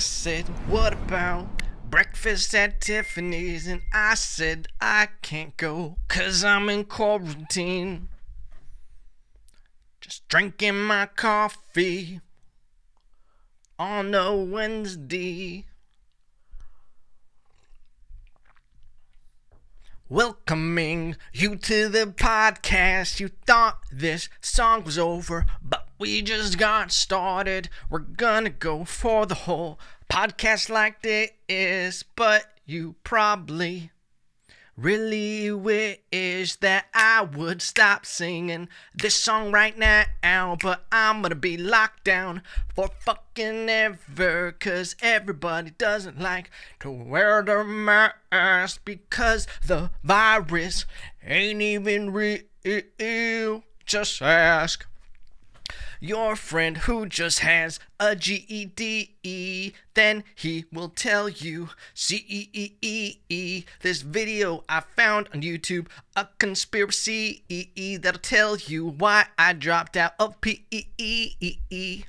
said, what about breakfast at Tiffany's? And I said, I can't go 'cause I'm in quarantine. Just drinking my coffee on a Wednesday. Welcoming you to the podcast. You thought this song was over, but we just got started. We're gonna go for the whole podcast like this, but you probably really wish that I would stop singing this song right now, but I'm gonna be locked down for fucking ever, 'cause everybody doesn't like to wear their mask because the virus ain't even real. Just ask your friend who just has a GED, then he will tell you CEE. This video I found on YouTube, a conspiracy that'll tell you why I dropped out of PE.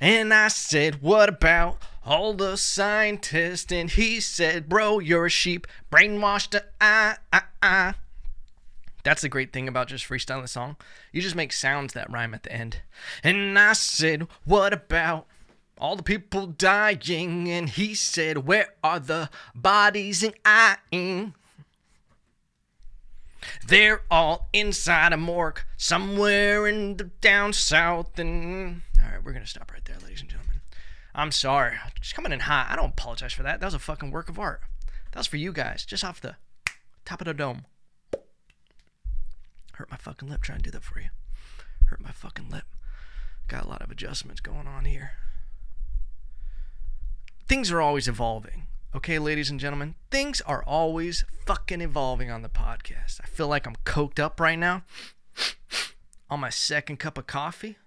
And I said, what about all the scientists? And he said, bro, you're a sheep, brainwashed. That's the great thing about just freestyling the song. You just make sounds that rhyme at the end. And I said, what about all the people dying? And he said, where are the bodies? And they're all inside a morgue somewhere in the down south. And all right, we're going to stop right there, ladies and gentlemen. I'm sorry. Just coming in hot. I don't apologize for that. That was a fucking work of art. That was for you guys, just off the top of the dome. Hurt my fucking lip trying to do that for you. Hurt my fucking lip. Got a lot of adjustments going on here. Things are always evolving. Okay, ladies and gentlemen? Things are always fucking evolving on the podcast. I feel like I'm coked up right now. On my second cup of coffee.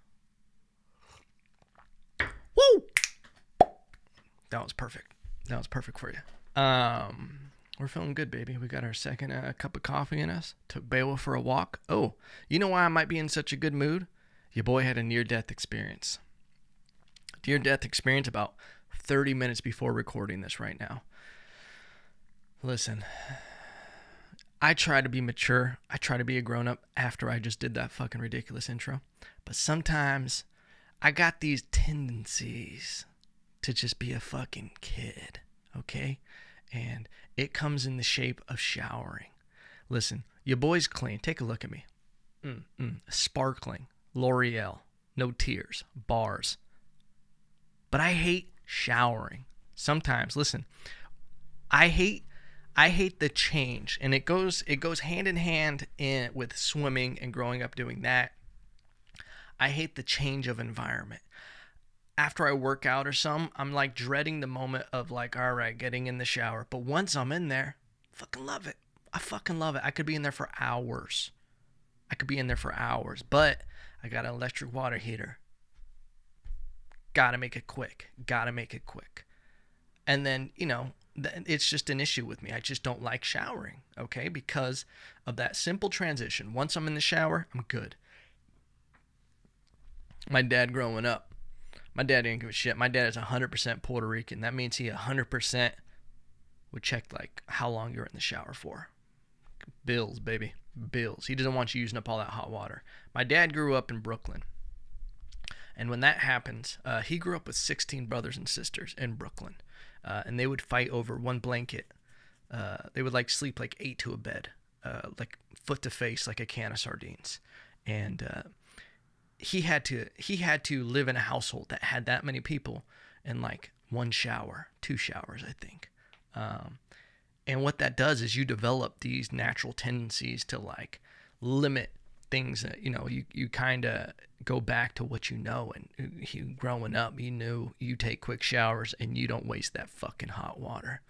Woo! That was perfect. That was perfect for you. We're feeling good, baby. We got our second cup of coffee in us. Took Beowulf for a walk. Oh, you know why I might be in such a good mood? Your boy had a near-death experience. Near-death experience about 30 minutes before recording this right now. Listen, I try to be mature. I try to be a grown-up after I just did that fucking ridiculous intro. But sometimes I got these tendencies to just be a fucking kid, okay? And it comes in the shape of showering. Listen, your boy's clean. Take a look at me. Sparkling. L'Oreal. No tears. Bars. But I hate showering. Sometimes, listen, I hate the change. And it goes hand in hand with swimming and growing up doing that. I hate the change of environment. After I work out or something, I'm like dreading the moment of like, all right, getting in the shower. But once I'm in there, fucking love it. I fucking love it. I could be in there for hours. But I got an electric water heater. Gotta make it quick. And then, you know, it's just an issue with me. I just don't like showering, okay? Because of that simple transition. Once I'm in the shower, I'm good. My dad growing up, my dad didn't give a shit. My dad is 100% Puerto Rican. That means he 100% would check, like, how long you're in the shower for. Bills, baby. Bills. He doesn't want you using up all that hot water. My dad grew up in Brooklyn. And when that happens, he grew up with 16 brothers and sisters in Brooklyn. And they would fight over one blanket. They would, like, sleep, like, 8 to a bed. Like, foot to face, like a can of sardines. And he had to live in a household that had that many people in like one shower, 2 showers, I think. And what that does is you develop these natural tendencies to like limit things that, you know, you kind of go back to what you know. And growing up, you knew you take quick showers and you don't waste that fucking hot water.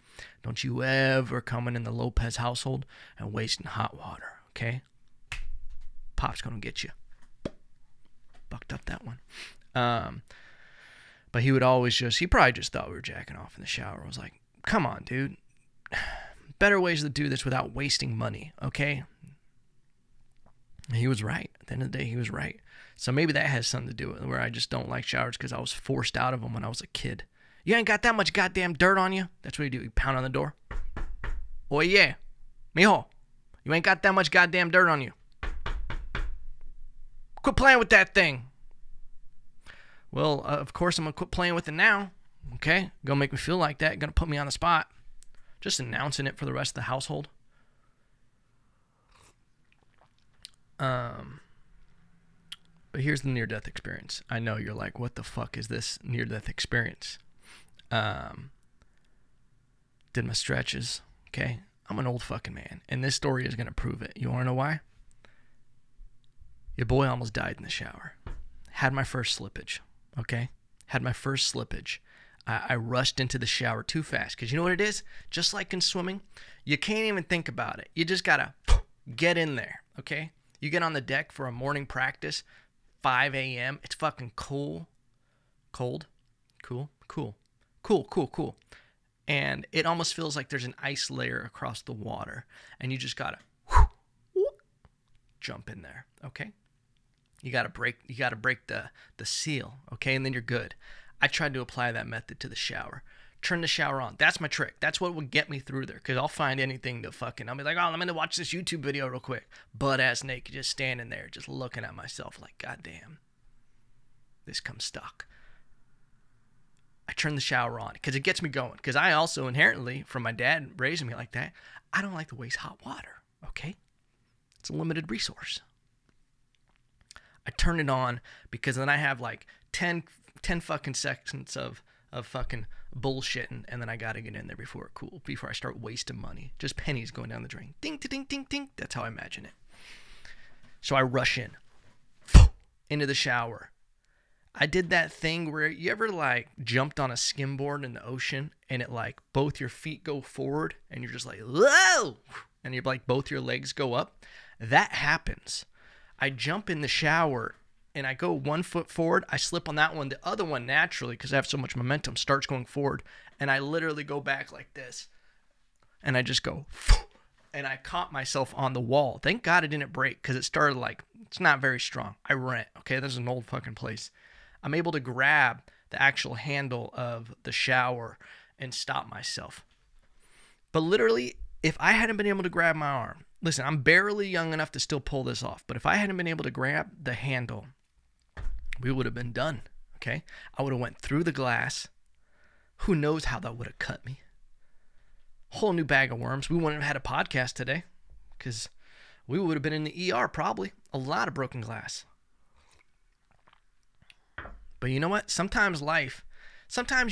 Don't you ever coming in the Lopez household and wasting hot water, okay? Pop's gonna get you. Bucked up that one. But he would always he probably just thought we were jacking off in the shower. I was like, come on, dude. Better ways to do this without wasting money, okay? And he was right. At the end of the day, he was right. So maybe that has something to do with it, where I just don't like showers because I was forced out of them when I was a kid. You ain't got that much goddamn dirt on you. That's what you do. You pound on the door. Oye, mijo, you ain't got that much goddamn dirt on you. Quit playing with that thing. Well, of course I'm going to quit playing with it now. Okay? Gonna make me feel like that. Gonna put me on the spot. Just announcing it for the rest of the household. But here's the near-death experience. I know you're like, what the fuck is this near-death experience? Did my stretches. Okay? I'm an old fucking man. And this story is gonna prove it. You wanna know why? Your boy almost died in the shower. Had my first slippage. Okay? Had my first slippage. I rushed into the shower too fast. Because you know what it is? Just like in swimming, you can't even think about it. You just got to get in there, okay? You get on the deck for a morning practice, 5 a.m. It's fucking cool. Cold. Cool. And it almost feels like there's an ice layer across the water. And you just got to jump in there, okay? You got to break the seal, okay? And then you're good. I tried to apply that method to the shower. Turn the shower on. That's my trick. That's what would get me through there. Because I'll find anything to fucking... I'll be like, oh, I'm going to watch this YouTube video real quick. Butt-ass naked, just standing there, just looking at myself like, goddamn, this comes stuck. I turn the shower on because it gets me going. Because I also inherently, from my dad raising me like that, I don't like to waste hot water, okay? It's a limited resource. I turn it on because then I have like 10 fucking seconds of fucking bullshitting, and then I gotta get in there before I start wasting money. Just pennies going down the drain. Ding, ding, ding, ding. That's how I imagine it. So I rush into the shower. I did that thing where you ever like jumped on a skimboard in the ocean and it like both your feet go forward and you're just like, whoa! And you're like both your legs go up. That happens. I jump in the shower and I go 1 foot forward, I slip on that one. The other one, naturally, because I have so much momentum, starts going forward. And I literally go back like this. And I just go, and I caught myself on the wall. Thank God it didn't break, because it started like, it's not very strong. I rent, okay? This is an old fucking place. I'm able to grab the actual handle of the shower and stop myself. But literally, if I hadn't been able to grab my arm, listen, I'm barely young enough to still pull this off. But if I hadn't been able to grab the handle, we would have been done, okay? I would have went through the glass. Who knows how that would have cut me? Whole new bag of worms. We wouldn't have had a podcast today because we would have been in the ER probably. A lot of broken glass. But you know what? Sometimes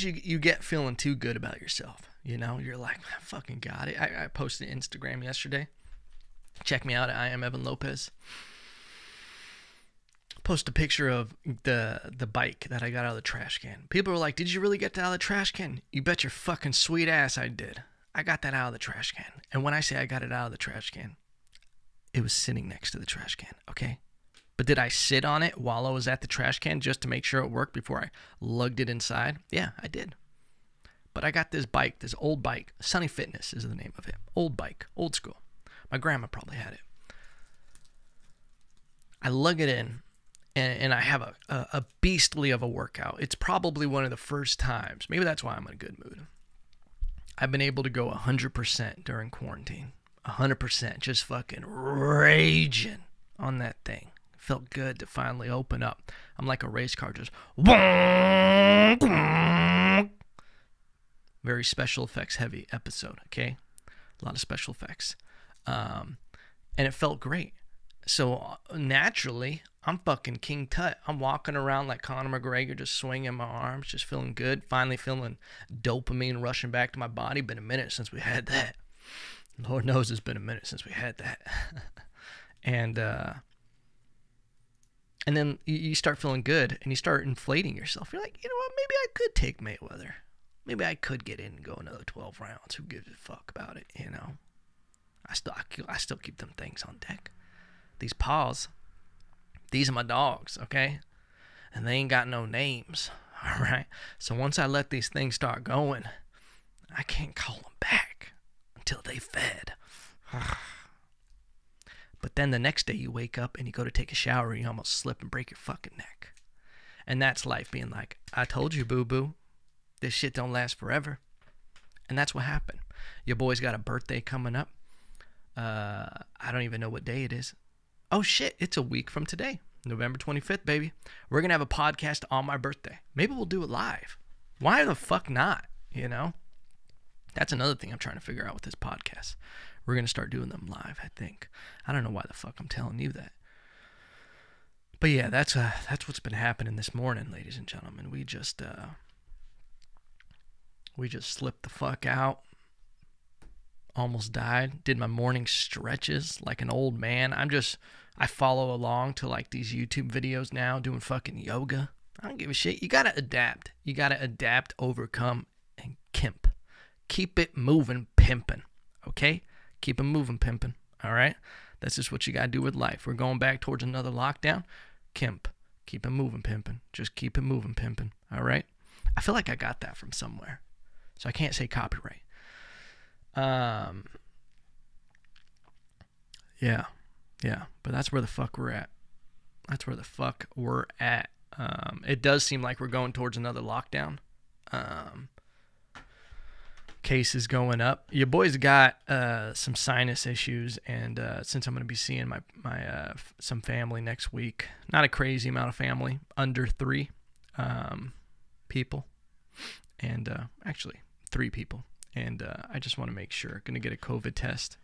you get feeling too good about yourself. You know, you're like, I fucking got it. I posted Instagram yesterday. Check me out at I am Evan Lopez. Post a picture of the bike that I got out of the trash can. People were like, did you really get that out of the trash can? You bet your fucking sweet ass I did. I got that out of the trash can. And when I say I got it out of the trash can, it was sitting next to the trash can, okay? But did I sit on it while I was at the trash can just to make sure it worked before I lugged it inside? Yeah, I did. But I got this bike, this old bike. Sunny Fitness is the name of it. Old bike, old school. My grandma probably had it. I lug it in. And I have a beastly of a workout. It's probably one of the first times. Maybe that's why I'm in a good mood. I've been able to go 100% during quarantine. 100%. Just fucking raging on that thing. Felt good to finally open up. I'm like a race car just... Very special effects heavy episode, okay? A lot of special effects. And it felt great. So naturally, I'm fucking King Tut. I'm walking around like Conor McGregor, just swinging my arms, just feeling good. Finally feeling dopamine rushing back to my body. Been a minute since we had that. Lord knows it's been a minute since we had that. And then you start feeling good, and you start inflating yourself. You're like, you know what? Maybe I could take Mayweather. Maybe I could get in and go another 12 rounds. Who gives a fuck about it, you know? I still keep them things on deck. These paws, these are my dogs, okay? And they ain't got no names, all right? So once I let these things start going, I can't call them back until they fed. But then the next day you wake up and you go to take a shower and you almost slip and break your fucking neck. And that's life being like, I told you, boo-boo. This shit don't last forever. And that's what happened. Your boy's got a birthday coming up. I don't even know what day it is. Oh shit, it's a week from today. November 25th, baby. We're going to have a podcast on my birthday. Maybe we'll do it live. Why the fuck not? You know? That's another thing I'm trying to figure out with this podcast. We're going to start doing them live, I think. I don't know why the fuck I'm telling you that. But yeah, that's what's been happening this morning, ladies and gentlemen. We just slipped the fuck out. Almost died. Did my morning stretches like an old man. I follow along to like these YouTube videos now doing fucking yoga. I don't give a shit. You gotta adapt. You gotta adapt, overcome, and kimp. Keep it moving, pimping. Okay? Keep it moving, pimping. All right? That's just what you gotta do with life. We're going back towards another lockdown. Kimp. Keep it moving, pimping. Just keep it moving, pimping. All right? I feel like I got that from somewhere. So I can't say copyright. Yeah, but that's where the fuck we're at. That's where the fuck we're at. It does seem like we're going towards another lockdown. Cases going up. Your boy's got some sinus issues, and since I'm going to be seeing my some family next week, not a crazy amount of family, under 3 people, and actually 3 people. And I just want to make sure. Going to get a COVID test.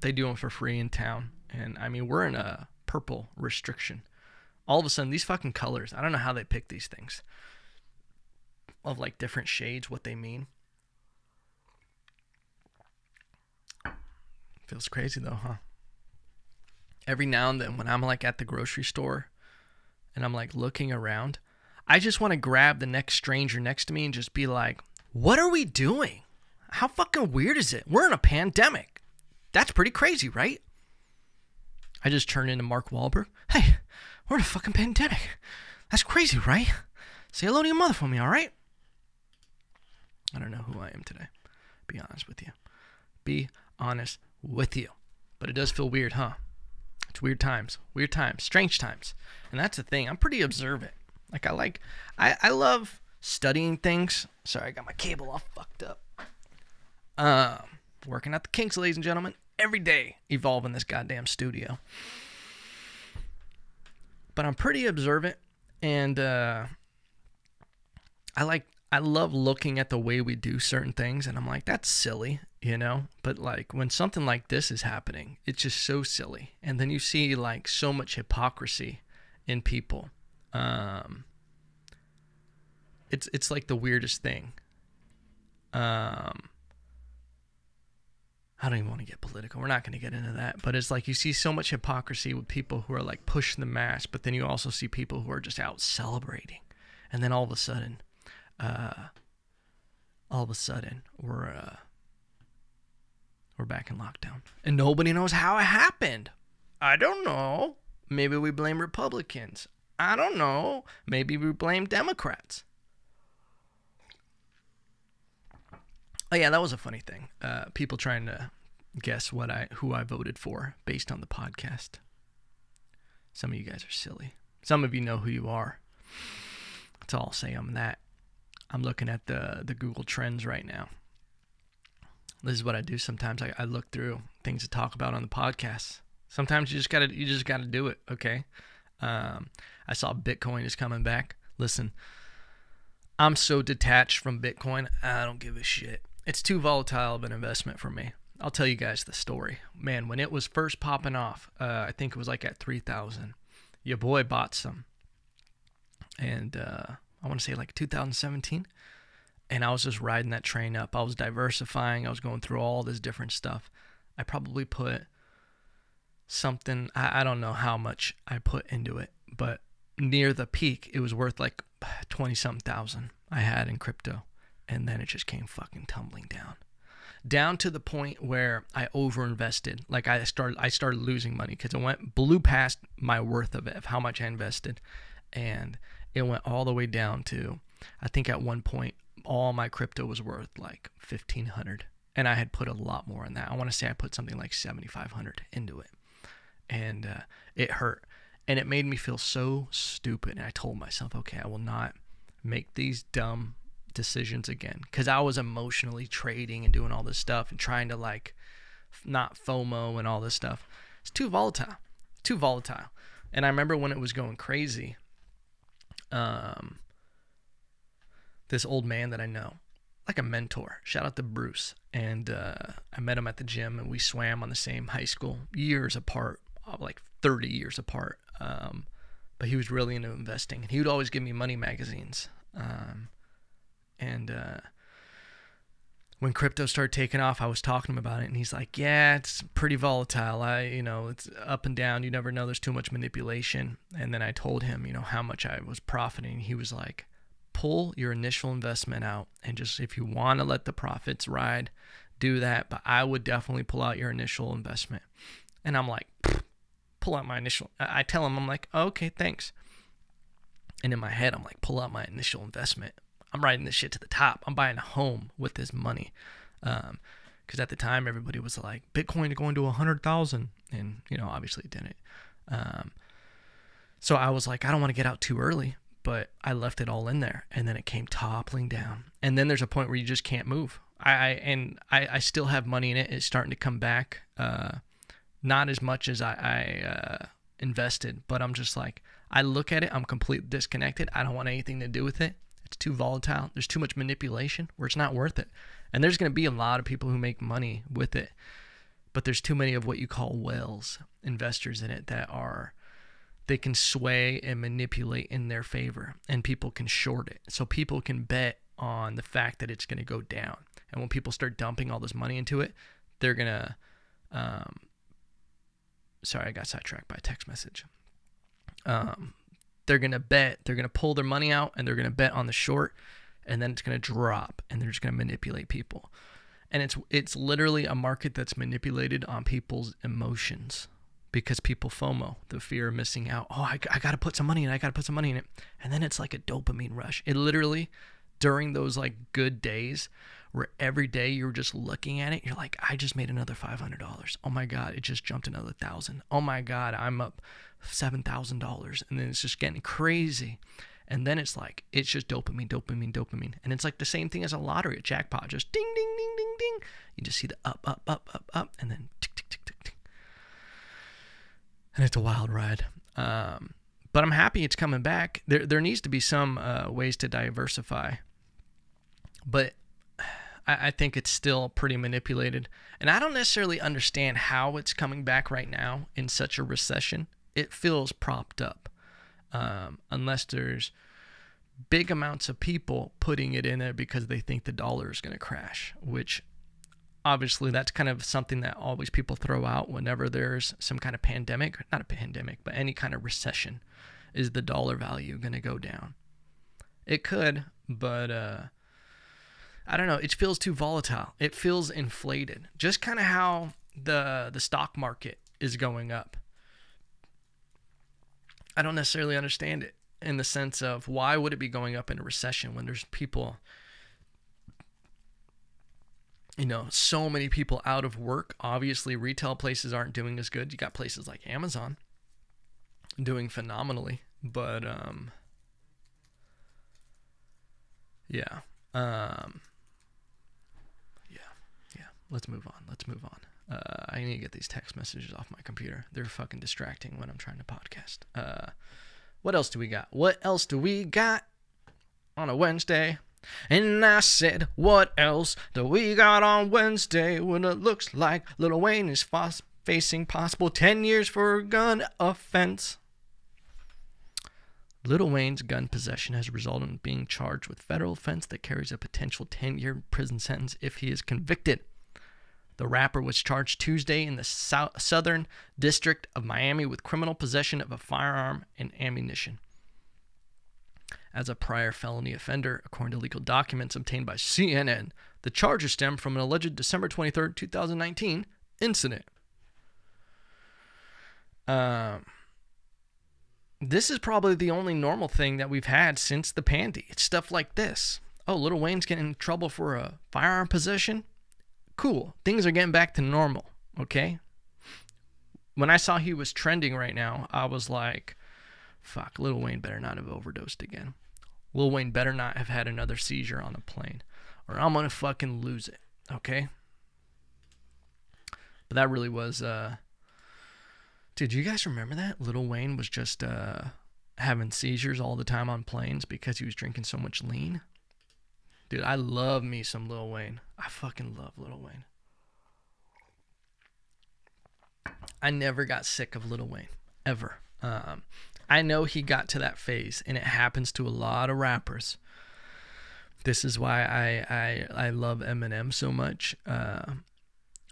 They do them for free in town. And, I mean, we're in a purple restriction. All of a sudden, these fucking colors, I don't know how they pick these things. Of, like, different shades, what they mean. Feels crazy, though, huh? Every now and then, when I'm, like, at the grocery store, and I'm, like, looking around, I just want to grab the next stranger next to me and just be like, what are we doing? How fucking weird is it? We're in a pandemic. That's pretty crazy, right? I just turned into Mark Wahlberg. Hey, we're in a fucking pandemic. That's crazy, right? Say hello to your mother for me, all right? I don't know who I am today. Be honest with you. Be honest with you. But it does feel weird, huh? It's weird times, strange times. And that's the thing. I'm pretty observant. Like, I love studying things. Sorry, I got my cable all fucked up. Working out the kinks, ladies and gentlemen. Every day, evolving this goddamn studio. But I'm pretty observant, and I love looking at the way we do certain things, and I'm like, that's silly, you know? But, like, when something like this is happening, it's just so silly. And then you see, like, so much hypocrisy in people. It's like the weirdest thing. I don't even want to get political. We're not going to get into that. But it's like you see so much hypocrisy with people who are like pushing the mask, but then you also see people who are just out celebrating. And then all of a sudden, we're back in lockdown. And nobody knows how it happened. I don't know. Maybe we blame Republicans. I don't know. Maybe we blame Democrats. Oh yeah, that was a funny thing. People trying to guess who I voted for based on the podcast. Some of you guys are silly. Some of you know who you are. That's all I'll say on that. I'm looking at the Google Trends right now. This is what I do sometimes. I look through things to talk about on the podcast. Sometimes you just gotta do it. Okay. I saw Bitcoin is coming back. Listen, I'm so detached from Bitcoin. I don't give a shit. It's too volatile of an investment for me. I'll tell you guys the story. Man, when it was first popping off, I think it was like at 3,000. Your boy bought some. And I want to say like 2017. And I was just riding that train up. I was diversifying. I was going through all this different stuff. I probably put something, I don't know how much I put into it, but near the peak, it was worth like 20-something thousand I had in crypto. And then it just came fucking tumbling down to the point where I overinvested. Like I started losing money because it blew past my worth of it, of how much I invested. And it went all the way down to, I think at one point, all my crypto was worth like 1,500. And I had put a lot more in that. I want to say I put something like 7,500 into it. And it hurt. And it made me feel so stupid. And I told myself, okay, I will not make these dumb decisions again. Because I was emotionally trading and doing all this stuff and trying to like not FOMO and all this stuff. It's too volatile. Too volatile. And I remember when it was going crazy, this old man that I know, like a mentor, shout out to Bruce. And I met him at the gym and we swam on the same high school, years apart, like 30 years apart. But he was really into investing, and he would always give me money magazines. When crypto started taking off, I was talking to him about it, and he's like, yeah, it's pretty volatile. It's up and down. You never know. There's too much manipulation. And then I told him, how much I was profiting. He was like, pull your initial investment out, and just, if you want to let the profits ride, do that. But I would definitely pull out your initial investment. And I'm like, pull out my initial. I tell him, I'm like, oh, okay, thanks. And in my head, I'm like, pull out my initial investment. I'm riding this shit to the top. I'm buying a home with this money. Because at the time, everybody was like, Bitcoin going to 100,000. And, obviously it didn't. So I was like, I don't want to get out too early. But I left it all in there. And then it came toppling down. And then there's a point where you just can't move. I still have money in it. It's starting to come back. Not as much as I invested. But I'm just like, I look at it. I'm completely disconnected. I don't want anything to do with it. It's too volatile. There's too much manipulation where it's not worth it. And there's going to be a lot of people who make money with it. But there's too many of what you call whales, investors in it, they can sway and manipulate in their favor. And people can short it. So people can bet on the fact that it's going to go down. And when people start dumping all this money into it, they're going to... sorry, I got sidetracked by a text message. They're going to bet, they're going to pull their money out, and they're going to bet on the short, and then it's going to drop, and they're just going to manipulate people. And it's literally a market that's manipulated on people's emotions, because people FOMO, the fear of missing out. Oh, I got to put some money in it. I got to put some money in it. And then it's like a dopamine rush. It literally, during those like good days where every day you're just looking at it, you're like, I just made another $500. Oh my God, it just jumped another $1,000. Oh my God, I'm up $7,000. And then it's just getting crazy. And then it's like, it's just dopamine, dopamine, dopamine. And it's like the same thing as a lottery, a jackpot, just ding, ding, ding, ding, ding. You just see the up, up, up, up, up, and then tick, tick, tick, tick, tick. And it's a wild ride. But I'm happy it's coming back. There needs to be some ways to diversify. But I think it's still pretty manipulated. And I don't necessarily understand how it's coming back right now in such a recession. It feels propped up. Unless there's big amounts of people putting it in there because they think the dollar is going to crash, which obviously that's kind of something that always people throw out whenever there's some kind of pandemic, not a pandemic, but any kind of recession. Is the dollar value going to go down? It could, but I don't know. It feels too volatile. It feels inflated. Just kind of how the stock market is going up. I don't necessarily understand it in the sense of why would it be going up in a recession when there's people, so many people out of work. Obviously, retail places aren't doing as good. You got places like Amazon doing phenomenally, but yeah. Let's move on. I need to get these text messages off my computer. They're fucking distracting when I'm trying to podcast. What else do we got on a Wednesday? And I said, what else do we got on Wednesday when it looks like Lil Wayne is facing possible 10 years for a gun offense? Lil Wayne's gun possession has resulted in being charged with federal offense that carries a potential 10-year prison sentence if he is convicted. The rapper was charged Tuesday in the Southern District of Miami with criminal possession of a firearm and ammunition. As a prior felony offender, according to legal documents obtained by CNN, the charges stem from an alleged December 23, 2019 incident. This is probably the only normal thing that we've had since the pandy. It's stuff like this. Oh, Lil Wayne's getting in trouble for a firearm possession? Cool. Things are getting back to normal, okay? When I saw he was trending right now, I was like, Fuck, Lil Wayne better not have overdosed again. Lil Wayne better not have had another seizure on a plane, or I'm gonna fucking lose it, okay? But that really was, dude, you guys remember that? Lil Wayne was just having seizures all the time on planes because he was drinking so much lean. Dude, I love me some Lil Wayne. I fucking love Lil Wayne. I never got sick of Lil Wayne, ever. I know he got to that phase, and it happens to a lot of rappers. This is why I love Eminem so much,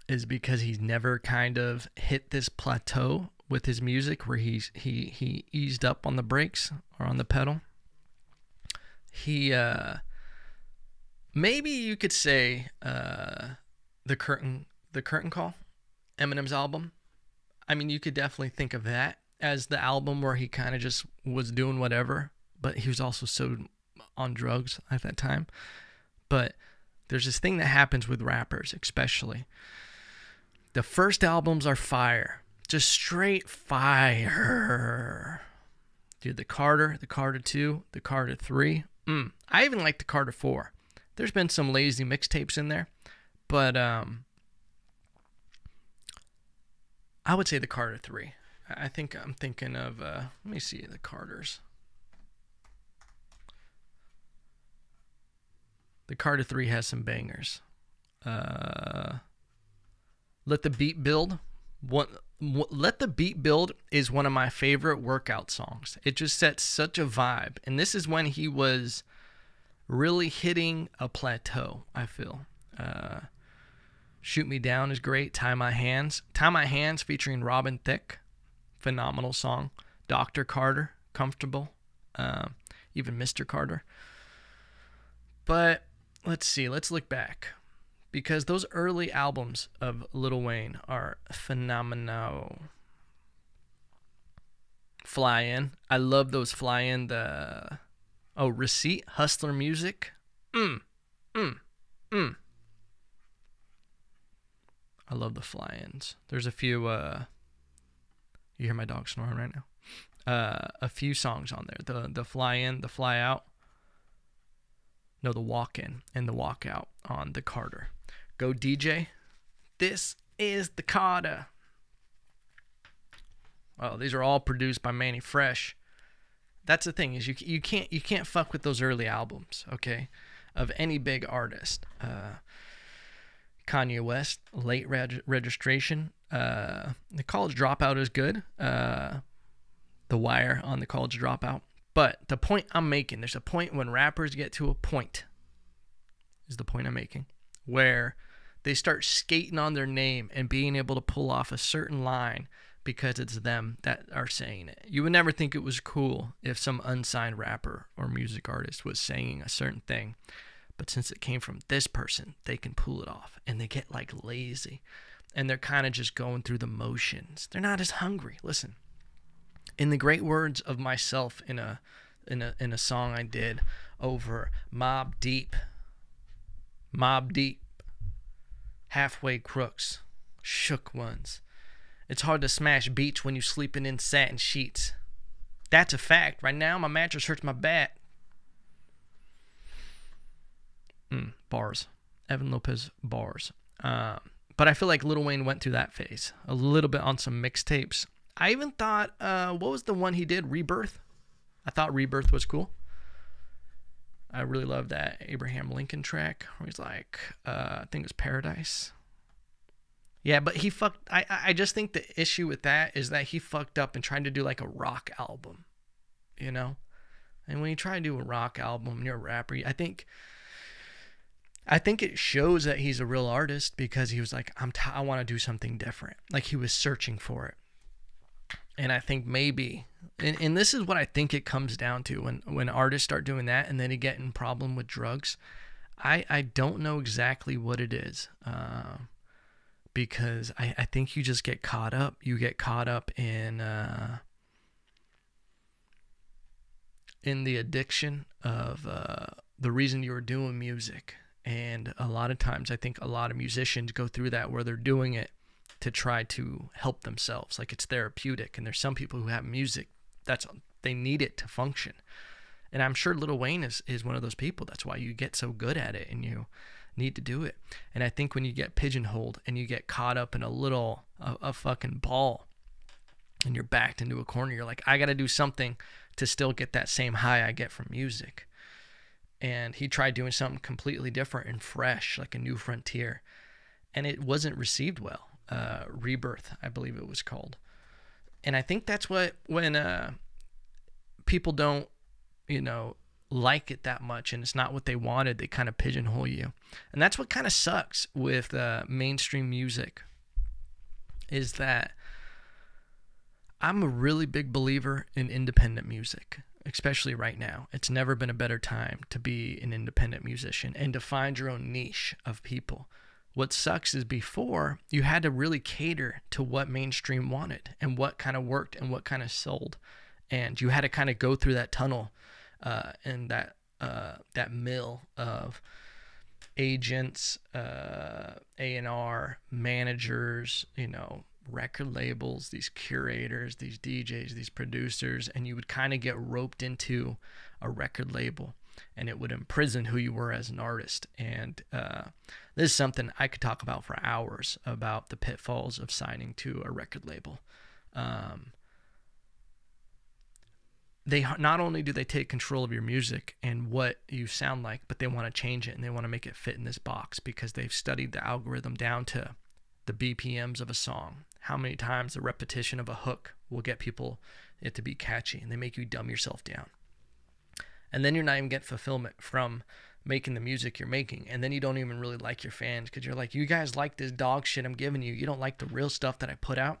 is because he's never kind of hit this plateau with his music where he eased up on the brakes or on the pedal. He maybe you could say the curtain call, Eminem's album. I mean, you could definitely think of that as the album where he kind of just was doing whatever, but he was also so on drugs at that time. But there's this thing that happens with rappers, especially. The first albums are fire. Just straight fire. Dude, the Carter 2, the Carter 3. I even like the Carter 4. There's been some lazy mixtapes in there, but I would say the Carter 3. I think I'm thinking of, let me see the Carters. The Carter 3 has some bangers. Let the Beat Build. Let the Beat Build is one of my favorite workout songs. It just sets such a vibe. And this is when he was really hitting a plateau, I feel. Shoot Me Down is great. Tie My Hands. Tie My Hands featuring Robin Thicke. Phenomenal song. Dr. Carter, Comfortable. Even Mr. Carter. But let's see. Let's look back. Because those early albums of Lil Wayne are phenomenal. Fly In. I love those Fly In. Receipt. Hustler Music. I love the fly-ins. There's a few, you hear my dog snoring right now? A few songs on there. The fly-in, the fly-out. No, the walk-in and the walk-out on the Carter. Go DJ. This is the Carter. Oh, these are all produced by Manny Fresh. That's the thing, is you can't fuck with those early albums, okay? Of any big artist. Kanye West, Late Registration. The College Dropout is good. The Wire on the College Dropout. But the point I'm making, there's a point when rappers get to a point, is the point I'm making, where they start skating on their name and being able to pull off a certain line because it's them that are saying it. You would never think it was cool if some unsigned rapper or music artist was saying a certain thing. But since it came from this person, they can pull it off. And they get like lazy. And they're kind of just going through the motions. They're not as hungry. Listen. In the great words of myself in a song I did over Mobb Deep. Halfway crooks. Shook ones. It's hard to smash beats when you're sleeping in satin sheets. That's a fact. Right now, my mattress hurts my back. Bars. Evan Lopez bars. But I feel like Lil Wayne went through that phase. A little bit on some mixtapes. I even thought, what was the one he did? Rebirth? I thought Rebirth was cool. I really love that Abraham Lincoln track where he's like, I think it was Paradise. Yeah, but he fucked. I just think the issue with that is that he fucked up and tried to do like a rock album, you know? And when you try to do a rock album and you're a rapper, I think it shows that he's a real artist because he was like, I want to do something different. Like he was searching for it. And I think maybe, and this is what I think it comes down to when artists start doing that and then they get in problem with drugs. I don't know exactly what it is. Because I think you just get caught up. You get caught up in the addiction of the reason you were doing music. And a lot of times I think a lot of musicians go through that where they're doing it to try to help themselves. Like it's therapeutic. And there's some people who have music that's They need it to function. And I'm sure Lil Wayne is one of those people. That's why you get so good at it and you need to do it. And I think when you get pigeonholed and you get caught up in a fucking ball and you're backed into a corner, you're like, I got to do something to still get that same high I get from music. And he tried doing something completely different and fresh, like a new frontier. And it wasn't received well. Rebirth, I believe it was called. And I think that's what, when people don't, like it that much and it's not what they wanted, they kind of pigeonhole you. And that's what kind of sucks with mainstream music, is that I'm a really big believer in independent music, especially right now. It's never been a better time to be an independent musician and to find your own niche of people. What sucks is before, you had to really cater to what mainstream wanted and what kind of worked and what kind of sold. And you had to kind of go through that tunnel and that mill of agents, A&R, managers, record labels, these curators, these DJs, these producers, and you would kind of get roped into a record label, and it would imprison who you were as an artist. And this is something I could talk about for hours, about the pitfalls of signing to a record label. They not only do they take control of your music and what you sound like, but they want to change it and they want to make it fit in this box because they've studied the algorithm down to the BPMs of a song. How many times the repetition of a hook will get it to be catchy, and they make you dumb yourself down. And then you're not even getting fulfillment from making the music you're making. And then you don't even really like your fans because you're like, you guys like this dog shit I'm giving you. You don't like the real stuff that I put out.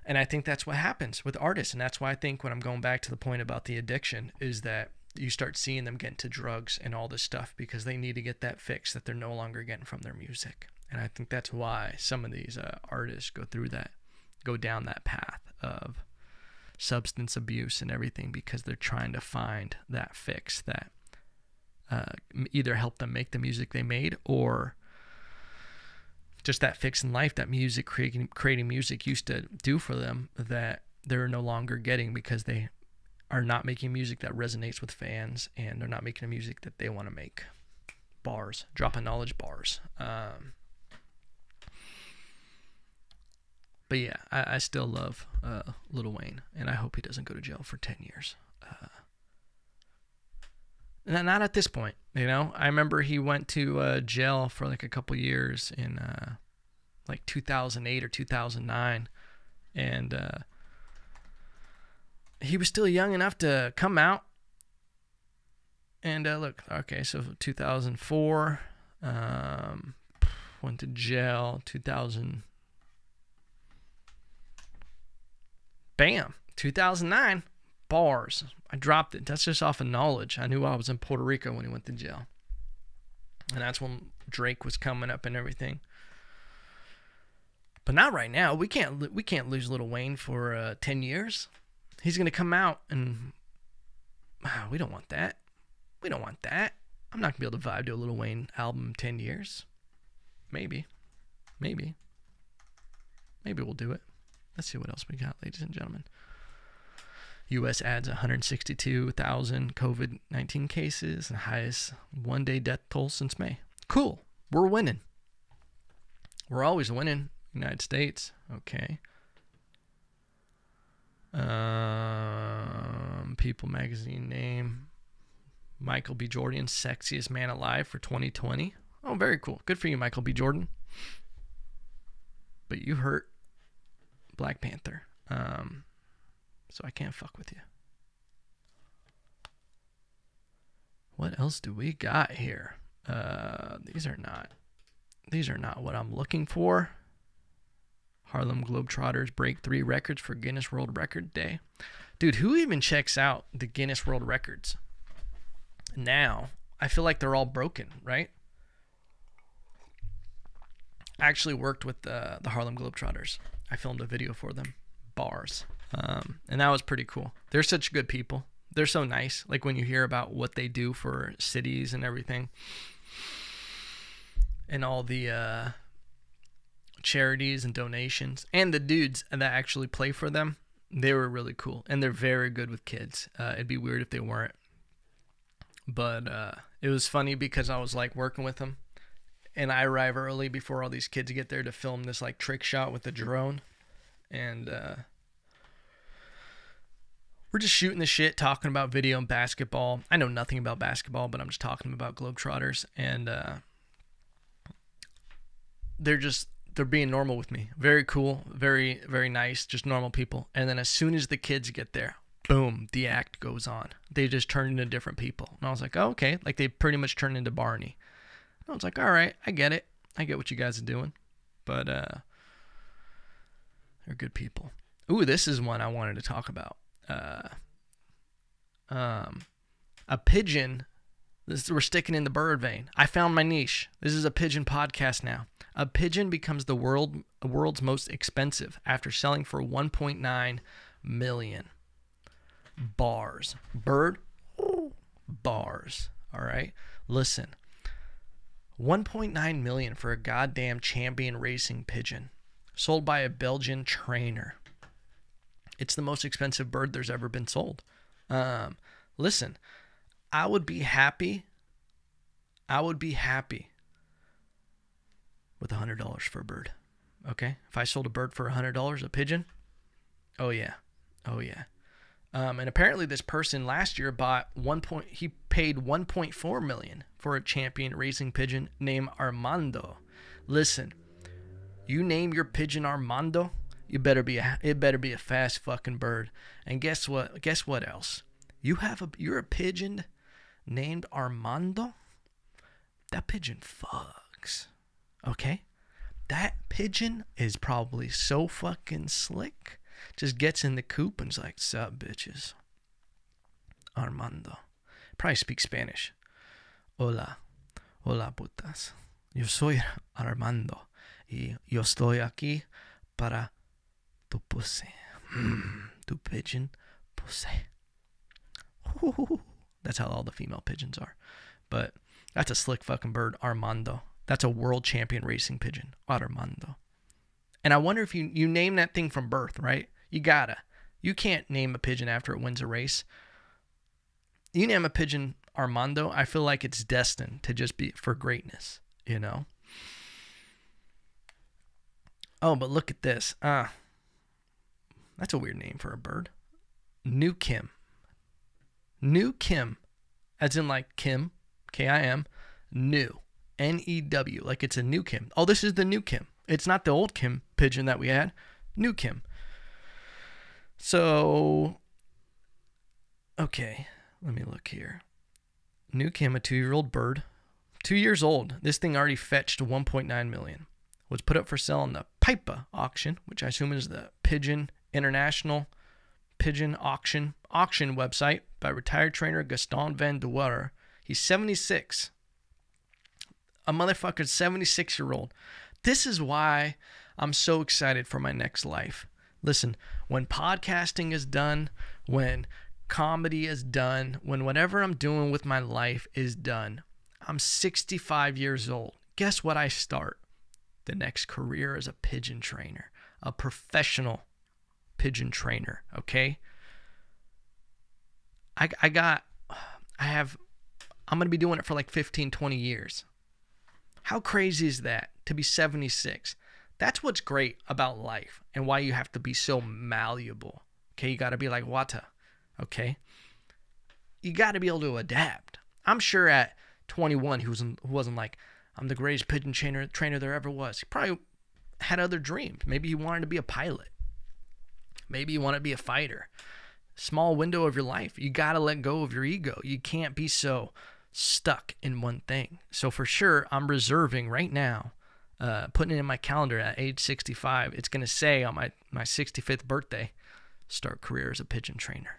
And I think that's what happens with artists. And that's why I think, when I'm going back to the point about the addiction, is that you start seeing them get into drugs and all this stuff because they need to get that fix that they're no longer getting from their music. And I think that's why some of these artists go down that path of substance abuse and everything, because they're trying to find that fix that either help them make the music they made, or just that fix in life that music, creating music used to do for them, that they're no longer getting because they are not making music that resonates with fans, and they're not making the music that they want to make. Bars, dropping knowledge bars. But yeah, I still love Lil Wayne, and I hope he doesn't go to jail for 10 years. Not at this point, I remember he went to jail for like a couple years in like 2008 or 2009, and he was still young enough to come out. And look, okay, so 2004, went to jail. 2000, bam, 2009. Bars. I dropped it. That's just off of knowledge. I knew I was in Puerto Rico when he went to jail. And that's when Drake was coming up and everything. But not right now. We can't lose Lil Wayne for 10 years. He's going to come out and we don't want that. We don't want that. I'm not going to be able to vibe to a Lil Wayne album in 10 years. Maybe we'll do it. Let's see what else we got, ladies and gentlemen. U.S. adds 162,000 COVID-19 cases and highest one-day death toll since May. Cool. We're winning. We're always winning. United States. Okay. People magazine name. Michael B. Jordan, sexiest man alive for 2020. Oh, very cool. Good for you, Michael B. Jordan. But you hurt Black Panther. So I can't fuck with you. What else do we got here? These are not what I'm looking for. Harlem Globetrotters break 3 records for Guinness World Record Day. Dude, who even checks out the Guinness World Records? Now, I feel like they're all broken, right? I actually worked with the Harlem Globetrotters. I filmed a video for them. Bars. And that was pretty cool. They're such good people. They're so nice. Like when you hear about what they do for cities and everything, and all the charities and donations, and the dudes that actually play for them, They were really cool, and they're very good with kids. It'd be weird if they weren't. But it was funny because I was like working with them, and I arrive early before all these kids get there to film this like trick shot with the drone, and we're just shooting the shit, talking about video and basketball. I know nothing about basketball, but I'm just talking about Globetrotters, and they're being normal with me. Very cool, very, very nice, just normal people. And then as soon as the kids get there, boom, the act goes on. They just turn into different people. And I was like, oh, okay. Like they pretty much turned into Barney. I was like, all right, I get it. I get what you guys are doing. But they're good people. Ooh, this is one I wanted to talk about. A pigeon. We're sticking in the bird vein. I found my niche. This is a pigeon podcast now. A pigeon becomes the world's most expensive after selling for 1.9 million. Bars. Bird? Bars. All right? Listen. 1.9 million for a goddamn champion racing pigeon. Sold by a Belgian trainer. It's the most expensive bird there's ever been sold. Listen. I would be happy with $100 for a bird. Okay? If I sold a bird for $100, a pigeon, oh yeah. And apparently this person last year he paid 1.4 million for a champion racing pigeon named Armando. Listen, you name your pigeon Armando, it better be a fast fucking bird. And guess what? Guess what else? You're a pigeon named Armando. That pigeon fucks. Okay? That pigeon is probably so fucking slick. Just gets in the coop and is like, sup, bitches. Armando. Probably speaks Spanish. Hola. Hola, putas. Yo soy Armando. Y yo estoy aquí para tu pussy. Tu pigeon pussy. That's how all the female pigeons are. But that's a slick fucking bird, Armando. That's a world champion racing pigeon, Armando. And I wonder if you name that thing from birth, right? You gotta. You can't name a pigeon after it wins a race. You name a pigeon Armando, I feel like it's destined to just be for greatness, you know? Oh, but look at this. That's a weird name for a bird. New Kim. New Kim, as in like Kim, K-I-M, new, N-E-W, like it's a new Kim. Oh, this is the new Kim. It's not the old Kim pigeon that we had. New Kim. So, okay, let me look here. New Kim, a 2-year-old bird, 2 years old. This thing already fetched 1.9 million. Was put up for sale on the Pipa auction, which I assume is the Pigeon International Pigeon auction website by retired trainer Gaston Van Douwer. He's 76. A motherfucking 76-year-old. This is why I'm so excited for my next life. Listen, when podcasting is done, when comedy is done, when whatever I'm doing with my life is done, I'm 65 years old. Guess what I start? The next career as a pigeon trainer. A professional pigeon trainer, okay? I'm going to be doing it for like 15, 20 years. How crazy is that to be 76? That's what's great about life and why you have to be so malleable. Okay, you got to be like Wata, okay? You got to be able to adapt. I'm sure at 21 he wasn't like, I'm the greatest pigeon trainer there ever was. He probably had other dreams. Maybe he wanted to be a pilot. Maybe you want to be a fighter. Small window of your life. You got to let go of your ego. You can't be so stuck in one thing. So for sure, I'm reserving right now, putting it in my calendar at age 65. It's going to say on my 65th birthday, start career as a pigeon trainer.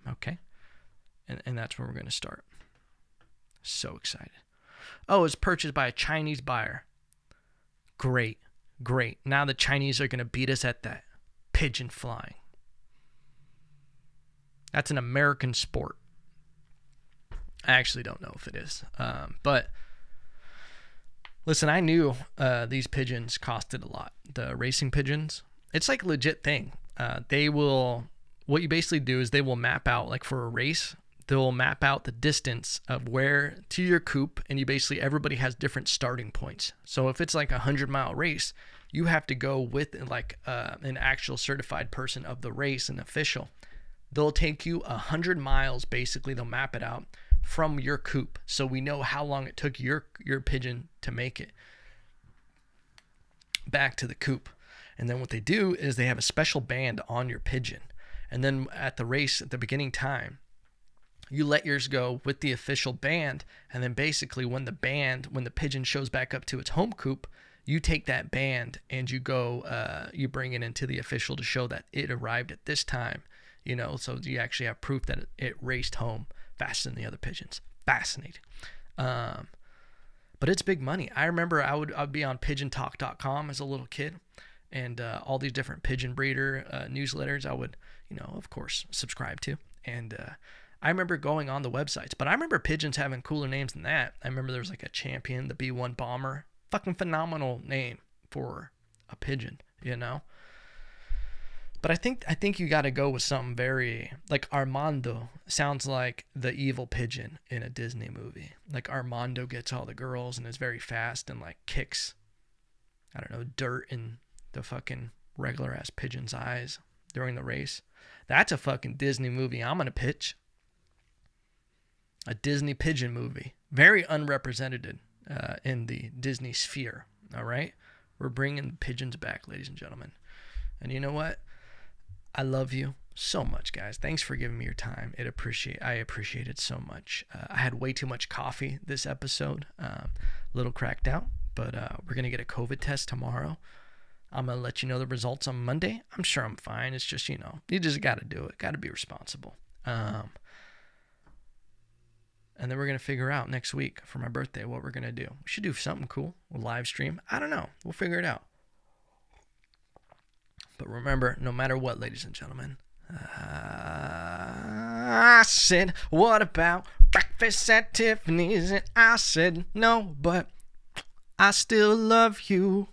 Okay? And that's where we're going to start. So excited. Oh, it's purchased by a Chinese buyer. Great. Great. Now the Chinese are going to beat us at that. Pigeon flying. That's an American sport. I actually don't know if it is. But listen, I knew these pigeons costed a lot. The racing pigeons. It's like a legit thing. they will, what you basically do is they will map out, like for a race, they'll map out the distance of where to your coop, and you basically, everybody has different starting points. So if it's like a 100-mile race, you have to go with like an actual certified person of the race, an official. They'll take you 100 miles, basically, they'll map it out from your coop, so we know how long it took your pigeon to make it back to the coop. And then what they do is they have a special band on your pigeon, and then at the race, at the beginning time, you let yours go with the official band, and then basically when the pigeon shows back up to its home coop, you take that band and you go, you bring it into the official to show that it arrived at this time, you know, so you actually have proof that it raced home faster than the other pigeons. Fascinating. But it's big money. I remember I'd be on pigeontalk.com as a little kid, and all these different pigeon breeder newsletters I would, you know, of course, subscribe to. And I remember going on the websites, but I remember pigeons having cooler names than that. I remember there was like a Champion, the B1 Bomber. Fucking phenomenal name for a pigeon, you know? But I think you got to go with something very, like Armando sounds like the evil pigeon in a Disney movie. Like Armando gets all the girls and is very fast and like kicks, I don't know, dirt in the fucking regular ass pigeon's eyes during the race. That's a fucking Disney movie I'm gonna pitch. A Disney pigeon movie. Very unrepresented in the Disney sphere. All right? We're bringing the pigeons back, ladies and gentlemen. And you know what? I love you so much, guys. Thanks for giving me your time. I appreciate it so much. I had way too much coffee this episode. A little cracked out. But we're going to get a COVID test tomorrow. I'm going to let you know the results on Monday. I'm sure I'm fine. It's just, you know, you just got to do it. Got to be responsible. And then we're going to figure out next week for my birthday what we're going to do. We should do something cool. We'll live stream. I don't know. We'll figure it out. But remember, no matter what, ladies and gentlemen, I said, what about breakfast at Tiffany's? And I said, no, but I still love you.